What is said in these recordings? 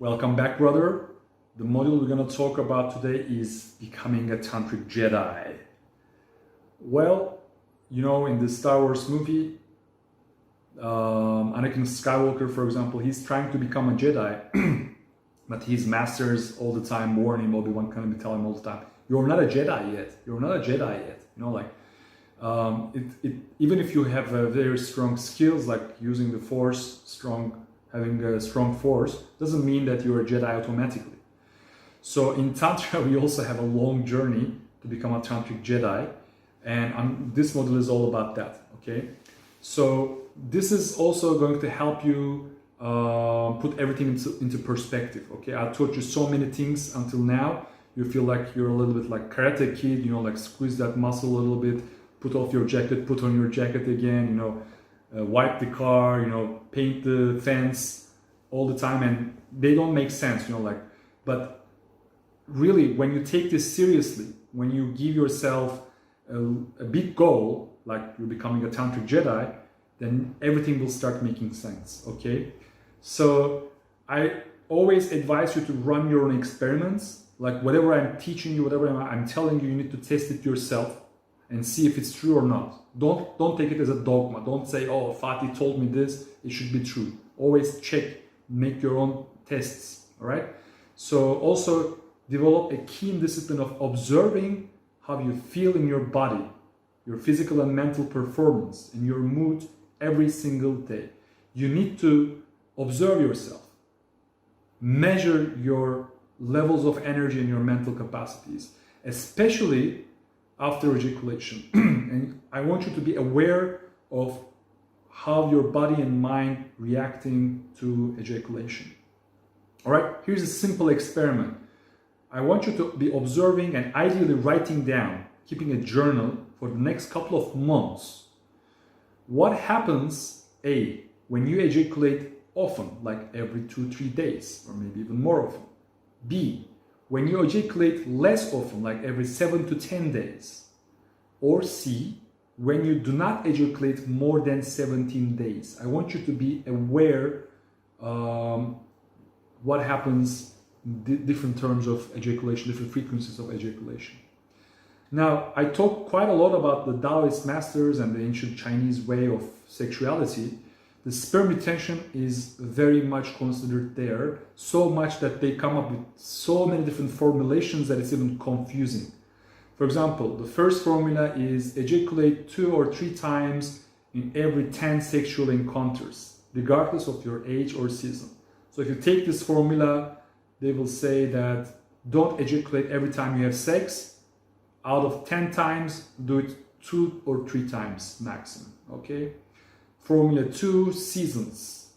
Welcome back, brother. The module we're going to talk about today is becoming a Tantric Jedi. Well, you know, in the Star Wars movie, Anakin Skywalker, for example, he's trying to become a Jedi, but his masters all the time warn him, Obi-Wan can tell him all the time, you're not a Jedi yet. You're not a Jedi yet. You know, like, even if you have very strong skills, like using the Force, having a strong force, doesn't mean that you're a Jedi automatically. So in Tantra, we also have a long journey to become a Tantric Jedi, and this module is all about that, okay? So this is also going to help you put everything into perspective, okay? I taught you so many things until now. You feel like you're a little bit like Karate Kid, you know, like squeeze that muscle a little bit, put off your jacket, put on your jacket again, you know, wipe the car, you know, paint the fence all the time, and they don't make sense, you know, like, but really when you take this seriously, when you give yourself a big goal, like you're becoming a Tantric Jedi, then everything will start making sense, okay? So I always advise you to run your own experiments, like whatever I'm teaching you, whatever I'm telling you, you need to test it yourself and see if it's true or not. Don't take it as a dogma. Don't say, oh, Fatih told me this, it should be true. Always check, make your own tests, all right? So also develop a keen discipline of observing how you feel in your body, your physical and mental performance, and your mood every single day. You need to observe yourself, measure your levels of energy and your mental capacities, especially after ejaculation. And I want you to be aware of how your body and mind reacting to ejaculation. All right, here's a simple experiment. I want you to be observing and ideally writing down, keeping a journal for the next couple of months. What happens, A, when you ejaculate often, like every 2-3 days, or maybe even more often? B, when you ejaculate less often, like every 7 to 10 days? Or C, when you do not ejaculate more than 17 days? I want you to be aware what happens in different terms of ejaculation, different frequencies of ejaculation. Now, I talked quite a lot about the Taoist masters and the ancient Chinese way of sexuality. The sperm retention is very much considered there, so much that they come up with so many different formulations that it's even confusing. For example, the first formula is ejaculate 2 or 3 times in every 10 sexual encounters, regardless of your age or season. So if you take this formula, they will say that don't ejaculate every time you have sex. Out of 10 times, do it 2 or 3 times maximum, okay? Formula 2, seasons,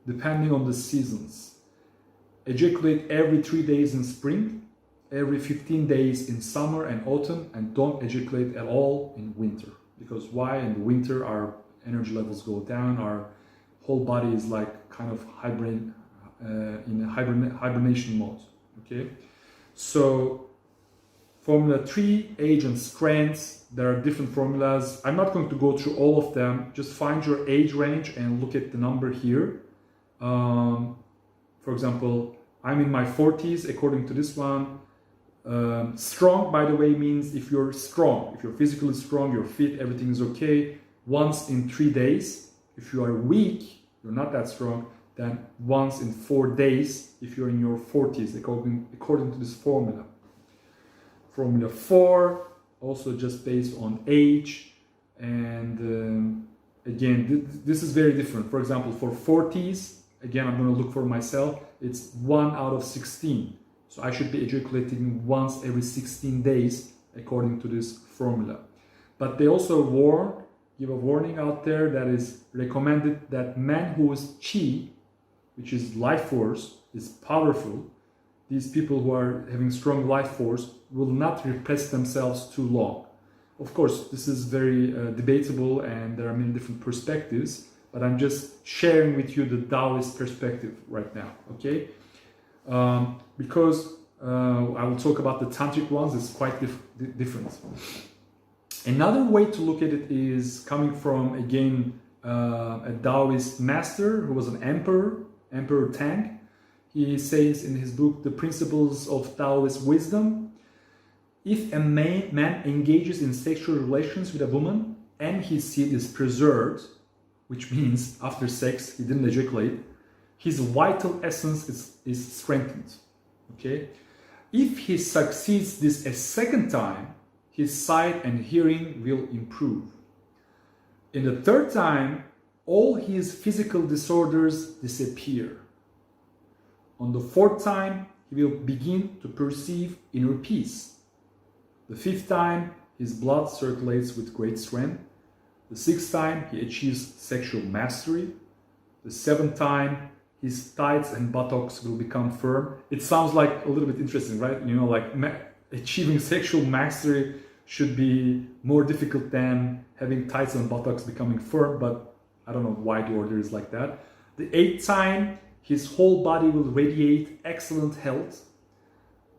depending on the seasons. Ejaculate every 3 days in spring, every 15 days in summer and autumn, and don't ejaculate at all in winter. Because why? In the winter, our energy levels go down, our whole body is like kind of in a hibernation mode, okay? So formula 3, age and strengths, there are different formulas. I'm not going to go through all of them. Just find your age range and look at the number here. For example, I'm in my 40s according to this one. Strong, by the way, means if you're strong, if you're physically strong, you're fit, everything is okay, once in 3 days. If you are weak, you're not that strong, then once in 4 days if you're in your 40s, according to this formula. Formula 4, also just based on age, and again, this is very different. For example, for 40s, again, I'm going to look for myself, it's 1 out of 16. So I should be ejaculating once every 16 days according to this formula. But they also give a warning out there that is recommended that men whose chi, which is life force, is powerful, these people who are having strong life force will not repress themselves too long. Of course, this is very debatable and there are many different perspectives, but I'm just sharing with you the Taoist perspective right now, okay? Because I will talk about the Tantric ones, it's quite different. Another way to look at it is coming from, again, a Taoist master who was an emperor, Emperor Tang. he says in his book, The Principles of Taoist Wisdom, if a man engages in sexual relations with a woman and his seed is preserved, which means after sex he didn't ejaculate, his vital essence is strengthened. Okay? If he succeeds this a second time, his sight and hearing will improve. In the third time, all his physical disorders disappear. On the fourth time, he will begin to perceive inner peace. The fifth time, his blood circulates with great strength. The sixth time, he achieves sexual mastery. The seventh time, his thighs and buttocks will become firm. It sounds like a little bit interesting, right? You know, like achieving sexual mastery should be more difficult than having thighs and buttocks becoming firm, but I don't know why the order is like that. The eighth time, his whole body will radiate excellent health.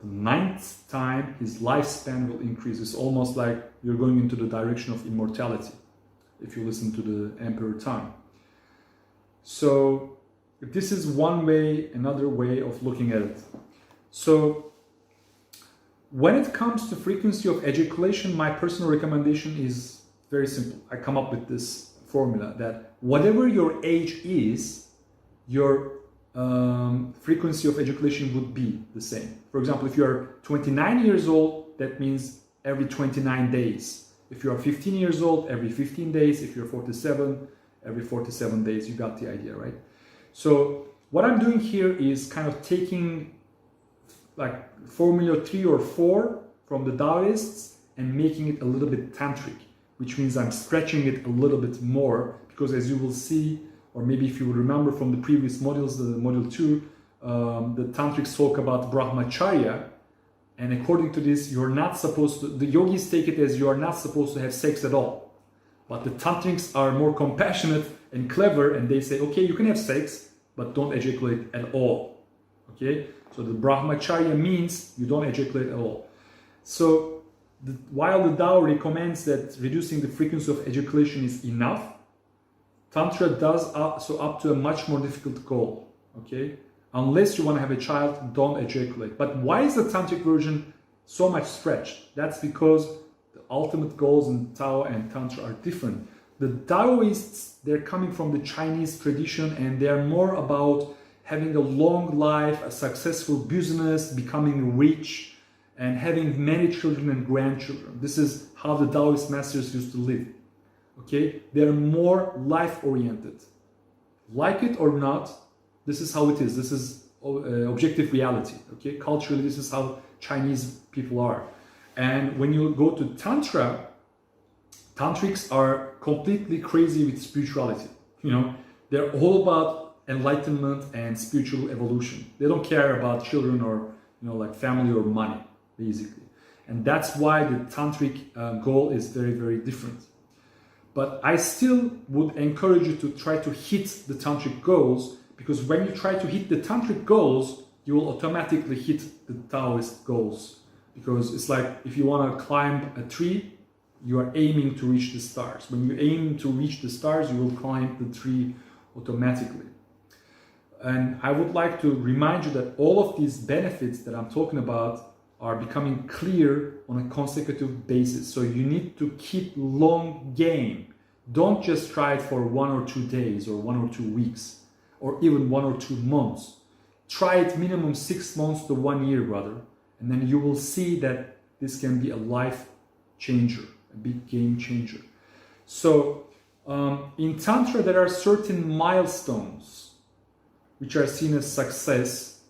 The ninth time, his lifespan will increase. It's almost like you're going into the direction of immortality, if you listen to the Emperor Tang. So this is one way, another way of looking at it. So when it comes to frequency of ejaculation, my personal recommendation is very simple. I come up with this formula that whatever your age is, your frequency of ejaculation would be the same. For example, if you are 29 years old, that means every 29 days. If you are 15 years old, every 15 days. If you're 47, every 47 days. You got the idea, right? So what I'm doing here is kind of taking like formula 3 or 4 from the Taoists and making it a little bit tantric, which means I'm stretching it a little bit more, because as you will see, or maybe if you will remember from the previous modules, the module 2, the tantrics talk about brahmacharya, and according to this, you're not supposed to, the yogis take it as you are not supposed to have sex at all. But the tantrics are more compassionate and clever, and they say, okay, you can have sex, but don't ejaculate at all. Okay? So the brahmacharya means you don't ejaculate at all. So while the Tao recommends that reducing the frequency of ejaculation is enough, Tantra does so up to a much more difficult goal. Okay? Unless you want to have a child, don't ejaculate. But why is the Tantric version so much stretched? That's because the ultimate goals in Tao and Tantra are different. The Taoists, they're coming from the Chinese tradition, and they're more about having a long life, a successful business, becoming rich, and having many children and grandchildren. This is how the Taoist masters used to live. Okay? They're more life-oriented. Like it or not, this is how it is. This is objective reality. Okay? Culturally, this is how Chinese people are. And when you go to Tantra, Tantrics are completely crazy with spirituality. You know, they're all about enlightenment and spiritual evolution. They don't care about children or, you know, like family or money, basically. And that's why the Tantric goal is very, very different. But I still would encourage you to try to hit the Tantric goals, because when you try to hit the Tantric goals, you will automatically hit the Taoist goals. Because it's like if you want to climb a tree, you are aiming to reach the stars. When you aim to reach the stars, you will climb the tree automatically. And I would like to remind you that all of these benefits that I'm talking about are becoming clear on a consecutive basis. So you need to keep long game. Don't just try it for 1 or 2 days or 1 or 2 weeks or even 1 or 2 months. Try it minimum 6 months to 1 year, brother. And then you will see that this can be a life changer, a big game changer. So in Tantra, there are certain milestones which are seen as success.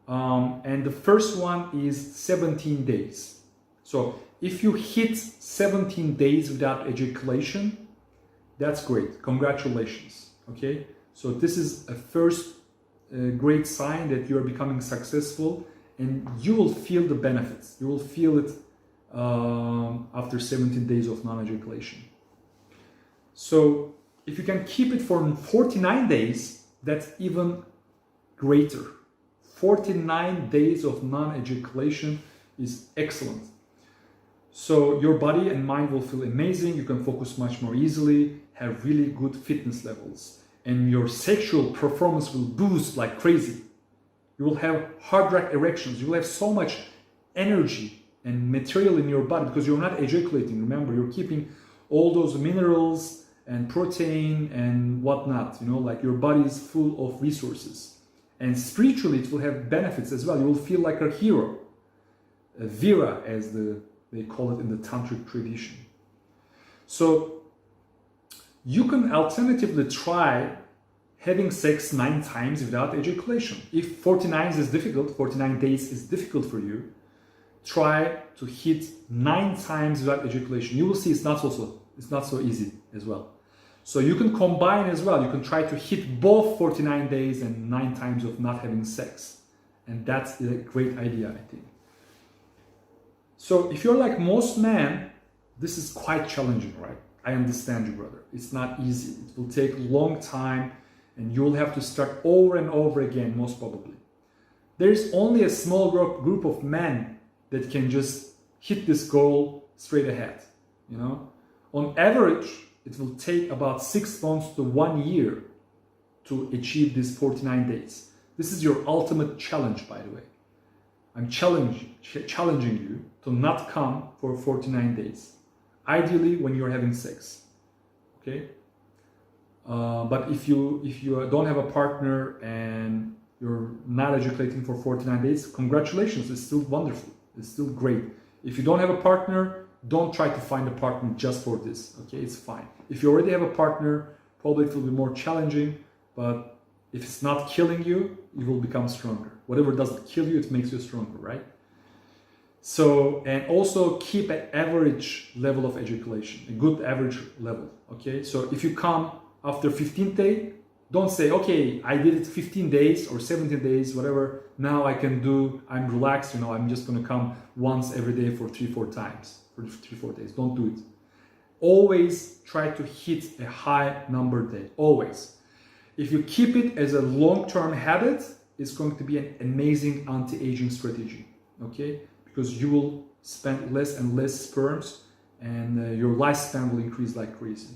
And the first one is 17 days. So if you hit 17 days without ejaculation, that's great. Congratulations. Okay? So this is a first great sign that you are becoming successful, and you will feel the benefits. You will feel it after 17 days of non-ejaculation. So if you can keep it for 49 days, that's even greater. 49 days of non-ejaculation is excellent. So your body and mind will feel amazing. You can focus much more easily, have really good fitness levels, and your sexual performance will boost like crazy. You will have hard rock erections. You will have so much energy and material in your body because you're not ejaculating. Remember, you're keeping all those minerals and protein and whatnot. Like your body is full of resources. And spiritually, it will have benefits as well. You will feel like a hero, a Vira, as they call it in the Tantric tradition. So you can alternatively try having sex 9 times without ejaculation. If 49 is difficult, 49 days is difficult for you, try to hit 9 times without ejaculation. You will see it's not so easy as well. So you can combine as well. You can try to hit both 49 days and 9 times of not having sex. And that's a great idea, I think. So if you're like most men, this is quite challenging, right? I understand you, brother. It's not easy. It will take a long time and you'll have to start over and over again, most probably. There's only a small group of men that can just hit this goal straight ahead. On average, it will take about 6 months to 1 year to achieve these 49 days. This is your ultimate challenge, by the way. I'm challenging you to not come for 49 days. Ideally, when you're having sex. Okay? But if you don't have a partner and you're not ejaculating for 49 days, congratulations, it's still wonderful. It's still great. If you don't have a partner, don't try to find a partner just for this. Okay, it's fine. If you already have a partner, probably it will be more challenging, but if it's not killing you, you will become stronger. Whatever doesn't kill you, it makes you stronger, right? So, and also keep an average level of ejaculation, a good average level, okay? So if you come after 15th day, don't say, okay, I did it 15 days or 17 days, whatever, now I'm relaxed, I'm just gonna come once every day for 3-4 times, for 3-4 days. Don't do it. Always try to hit a high number day, always. If you keep it as a long-term habit, it's going to be an amazing anti-aging strategy, okay? Because you will spend less and less sperms and your lifespan will increase like crazy.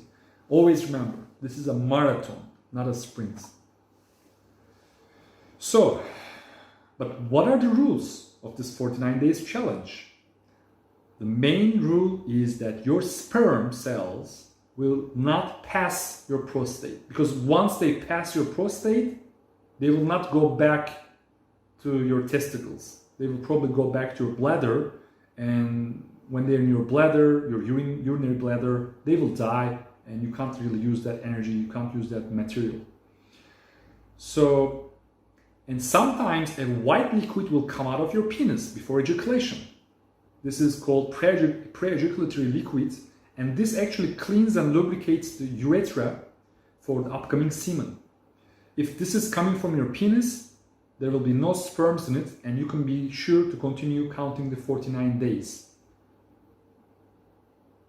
Always remember, this is a marathon, not a sprint. So, but what are the rules of this 49 days challenge? The main rule is that your sperm cells will not pass your prostate, because once they pass your prostate, they will not go back to your testicles. They will probably go back to your bladder, and when they're in your bladder, your urinary bladder, they will die, and you can't really use that energy, you can't use that material. So, and sometimes a white liquid will come out of your penis before ejaculation. This is called pre-ejaculatory liquid, and this actually cleans and lubricates the urethra for the upcoming semen. If this is coming from your penis, there will be no sperms in it, and you can be sure to continue counting the 49 days.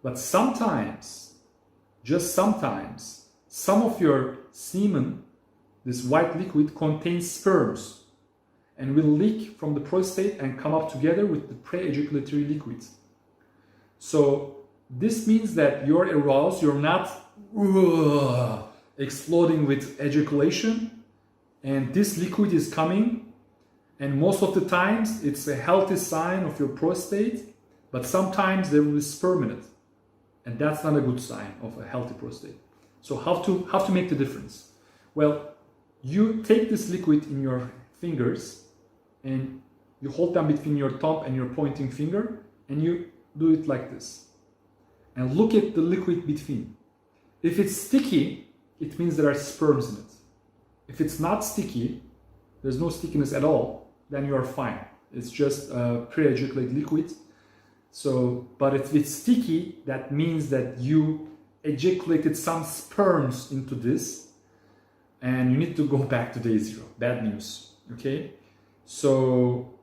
But sometimes, just sometimes, some of your semen, this white liquid, contains sperms and will leak from the prostate and come up together with the pre-ejaculatory liquid. So this means that you're aroused, you're not exploding with ejaculation, and this liquid is coming, and most of the times it's a healthy sign of your prostate, but sometimes there will be sperm in it, and that's not a good sign of a healthy prostate. So how to make the difference? Well, you take this liquid in your fingers and you hold them between your thumb and your pointing finger, and you do it like this, and look at the liquid between. If it's sticky, it means there are sperms in it. If it's not sticky, there's no stickiness at all, then you are fine. It's just a pre-ejaculate liquid. So, but if it's sticky, that means that you ejaculated some sperms into this, and you need to go back to day 0. Bad news, okay? So,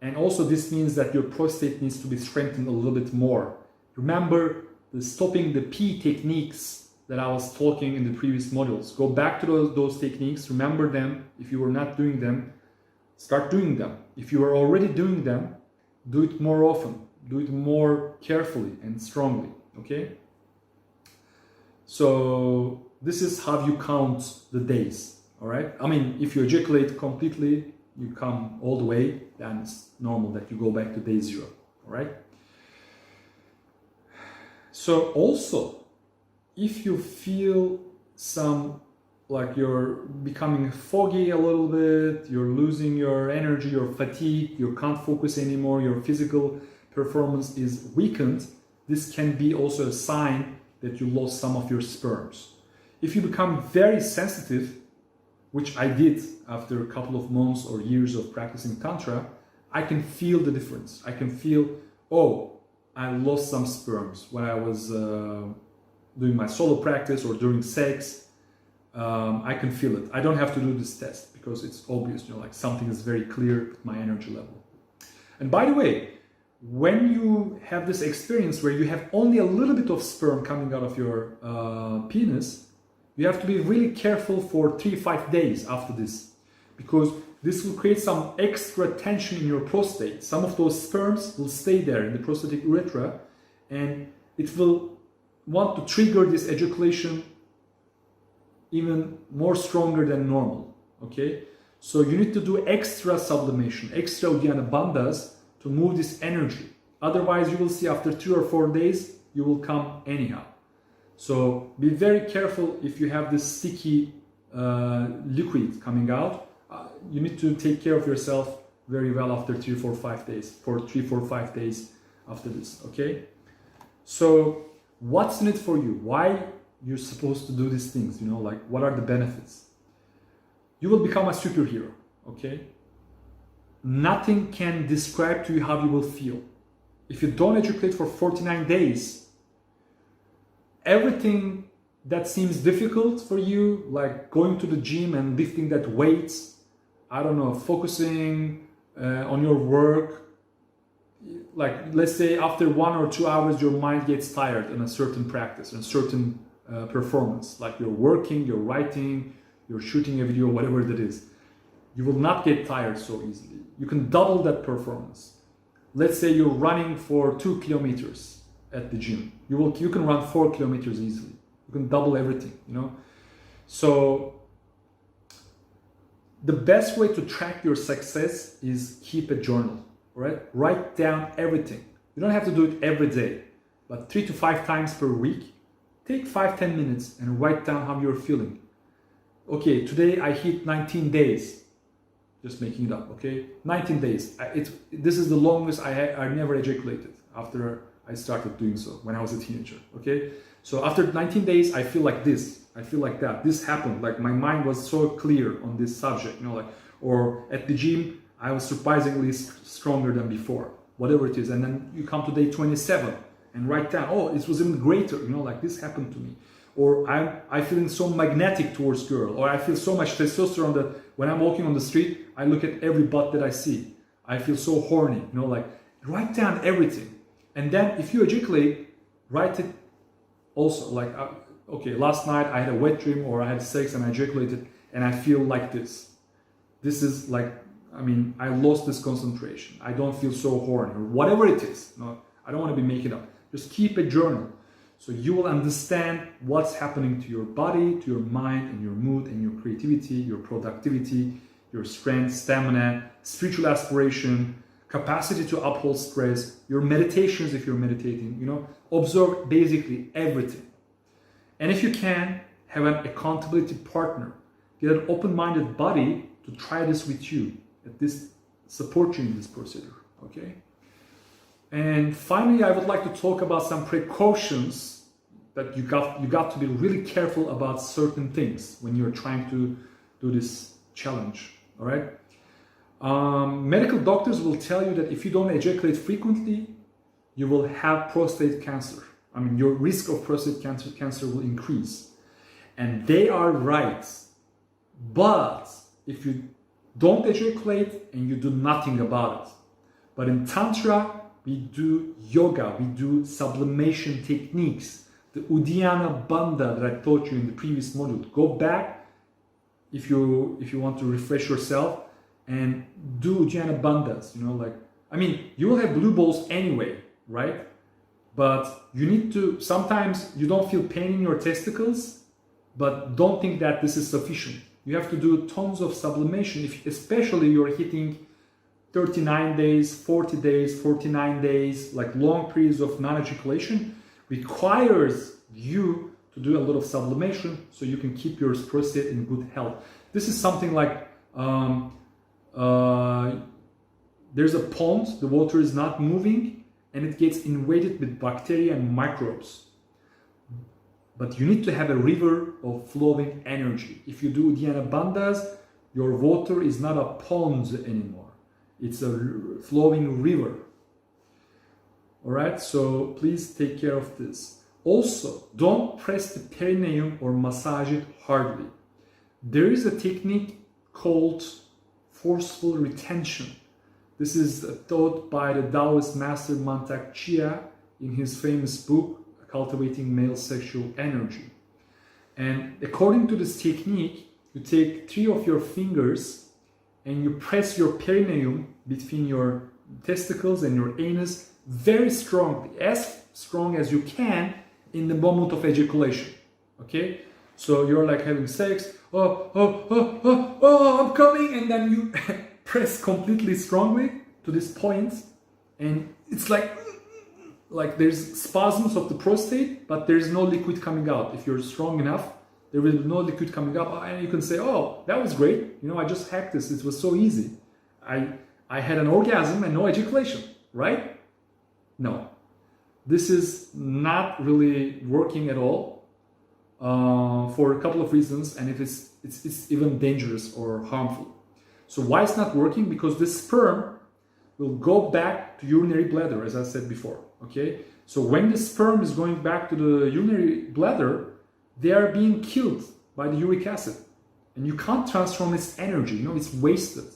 and also this means that your prostate needs to be strengthened a little bit more. Remember the stopping the pee techniques that I was talking in the previous modules. Go back to those techniques, remember them. If you were not doing them, start doing them. If you are already doing them, do it more often, do it more carefully and strongly, okay? So this is how you count the days, all right? I mean, if you ejaculate completely, you come all the way, then it's normal that you go back to day 0. All right. So also, if you feel some, like you're becoming foggy a little bit, you're losing your energy, you're fatigued, you can't focus anymore, your physical performance is weakened, this can be also a sign that you lost some of your sperms. If you become very sensitive, which I did after a couple of months or years of practicing Tantra, I can feel the difference. I can feel, oh, I lost some sperms when I was doing my solo practice or during sex. I can feel it. I don't have to do this test because it's obvious, like something is very clear with my energy level. And by the way, when you have this experience where you have only a little bit of sperm coming out of your penis, you have to be really careful for 3-5 days after this, because this will create some extra tension in your prostate. Some of those sperms will stay there in the prostatic urethra, and it will want to trigger this ejaculation even more stronger than normal. Okay, so you need to do extra sublimation, extra Uddiyana bandhas to move this energy. Otherwise, you will see after 3 or 4 days, you will come anyhow. So be very careful if you have this sticky liquid coming out. You need to take care of yourself very well after 3, 4, 5 days. For 3, 4, 5 days after this. Okay. So what's in it for you? Why you're supposed to do these things? Like what are the benefits? You will become a superhero. Okay. Nothing can describe to you how you will feel. If you don't ejaculate for 49 days, everything that seems difficult for you, like going to the gym and lifting that weights, I don't know, focusing on your work, like let's say after 1 or 2 hours your mind gets tired in a certain practice, in a certain performance, like you're working, you're writing, you're shooting a video, whatever that is. You will not get tired so easily. You can double that performance. Let's say you're running for 2 kilometers at the gym. You can run 4 kilometers easily. You can double everything, So the best way to track your success is keep a journal, right? Write down everything. You don't have to do it every day, but 3 to 5 times per week. Take 5-10 minutes and write down how you're feeling. Okay, today I hit 19 days. Just making it up, okay? 19 days. This is the longest I never ejaculated after I started doing so when I was a teenager, okay? So after 19 days, I feel like this. I feel like that. This happened. Like my mind was so clear on this subject, or at the gym, I was surprisingly stronger than before, whatever it is. And then you come to day 27 and write down, oh, it was even greater, like this happened to me. Or I'm feeling so magnetic towards girl, or I feel so much testosterone that when I'm walking on the street, I look at every butt that I see. I feel so horny, like write down everything. And then if you ejaculate, write it also. Like, okay, last night I had a wet dream or I had sex and I ejaculated and I feel like this. This is like, I lost this concentration. I don't feel so horny or whatever it is. I don't want to be making up. Just keep a journal. So you will understand what's happening to your body, to your mind, and your mood, and your creativity, your productivity, your strength, stamina, spiritual aspiration, capacity to uphold stress, your meditations if you're meditating, observe basically everything. And if you can, have an accountability partner. Get an open-minded body to try this with you, support you in this procedure, okay? And finally, I would like to talk about some precautions that you got to be really careful about certain things when you're trying to do this challenge. All right. Medical doctors will tell you that if you don't ejaculate frequently, you will have prostate cancer. Your risk of prostate cancer will increase, and they are right. But if you don't ejaculate and you do nothing about it, but in Tantra, we do yoga, we do sublimation techniques, the Uddiyana bandha that I taught you in the previous module. Go back if you want to refresh yourself and do Uddiyana bandhas. You will have blue balls anyway, right? But you need to, sometimes you don't feel pain in your testicles, but don't think that this is sufficient. You have to do tons of sublimation, especially you're hitting 39 days, 40 days, 49 days, like long periods of non-ejaculation, requires you to do a lot of sublimation so you can keep your prostate in good health. This is something like there's a pond, the water is not moving, and it gets invaded with bacteria and microbes. But you need to have a river of flowing energy. If you do Dhyana Bandhas, your water is not a pond anymore. It's a flowing river. All right, so please take care of this. Also, don't press the perineum or massage it hardly. There is a technique called forceful retention. This is taught by the Taoist master Mantak Chia in his famous book, Cultivating Male Sexual Energy. And according to this technique, you take 3 of your fingers and you press your perineum between your testicles and your anus very strongly, as strong as you can in the moment of ejaculation. Okay? So you're like having sex, I'm coming, and then you press completely strongly to this point, and it's like there's spasms of the prostate, but there's no liquid coming out. If you're strong enough, there will be no liquid coming up, and you can say, oh, that was great. You know, I just hacked this. It was so easy. I had an orgasm and no ejaculation, right? No. This is not really working at all for a couple of reasons, and if it's even dangerous or harmful. So why it's not working? Because the sperm will go back to urinary bladder, as I said before. Okay, so when the sperm is going back to the urinary bladder, they are being killed by the uric acid, and you can't transform its energy. You know, it's wasted.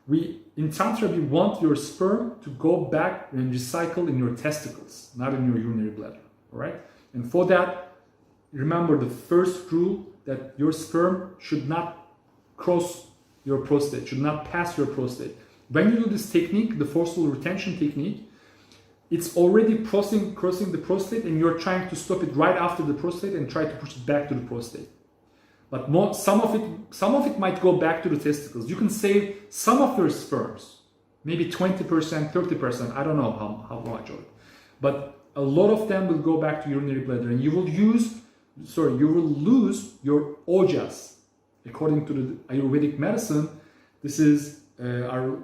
In Tantra, we want your sperm to go back and recycle in your testicles, not in your urinary bladder. All right, and for that, remember the first rule, that your sperm should not cross your prostate, should not pass your prostate. When you do this technique, the forceful retention technique, it's already crossing the prostate, and you're trying to stop it right after the prostate and try to push it back to the prostate. But some of it might go back to the testicles. You can save some of your sperms, maybe 20%, 30%. I don't know how much of it, but a lot of them will go back to urinary bladder, and you will lose your ojas. According to the Ayurvedic medicine, this is our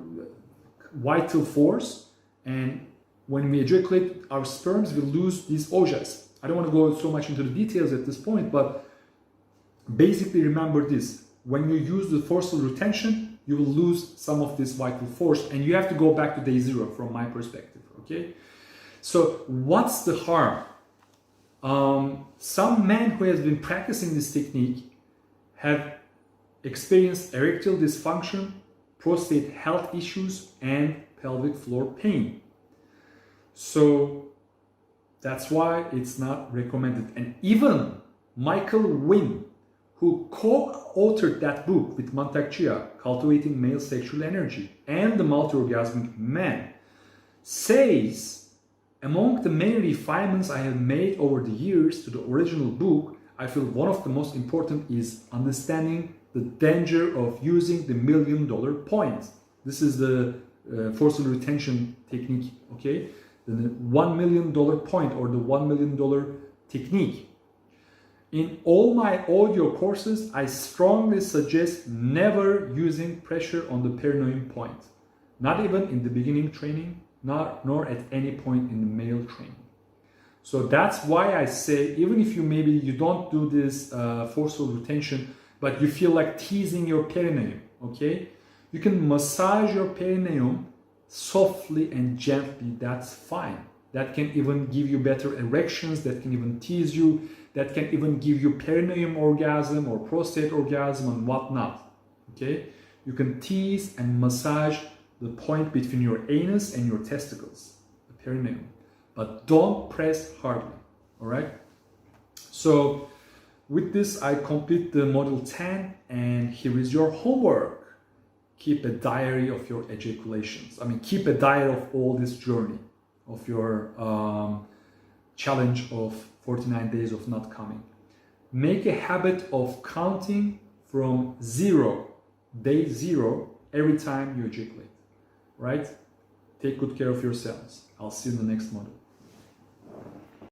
vital force, and when we ejaculate our sperms, we lose these ojas. I don't want to go so much into the details at this point, but basically remember this. When you use the forceful retention, you will lose some of this vital force, and you have to go back to day 0 from my perspective, okay? So what's the harm? Some men who have been practicing this technique have experienced erectile dysfunction, prostate health issues, and pelvic floor pain. So that's why it's not recommended. And even Michael Wynn, who co-authored that book with Mantak Chia, Cultivating Male Sexual Energy, and the Multi-Orgasmic Man, says, among the many refinements I have made over the years to the original book, I feel one of the most important is understanding the danger of using the $1 million point. This is the forceful retention technique, okay? The $1 million point, or the $1 million technique. In all my audio courses, I strongly suggest never using pressure on the perineum point. Not even in the beginning training, nor at any point in the male training. So that's why I say, even if you don't do this forceful retention, but you feel like teasing your perineum, okay? You can massage your perineum softly and gently, that's fine. That can even give you better erections, that can even tease you, that can even give you perineum orgasm or prostate orgasm and whatnot, okay? You can tease and massage the point between your anus and your testicles, the perineum, but don't press hardly, all right? So with this, I complete the module 10, and here is your homework. Keep a diary of your ejaculations. Keep a diary of all this journey, of your challenge of 49 days of not coming. Make a habit of counting from day zero, every time you ejaculate, right? Take good care of yourselves. I'll see you in the next module.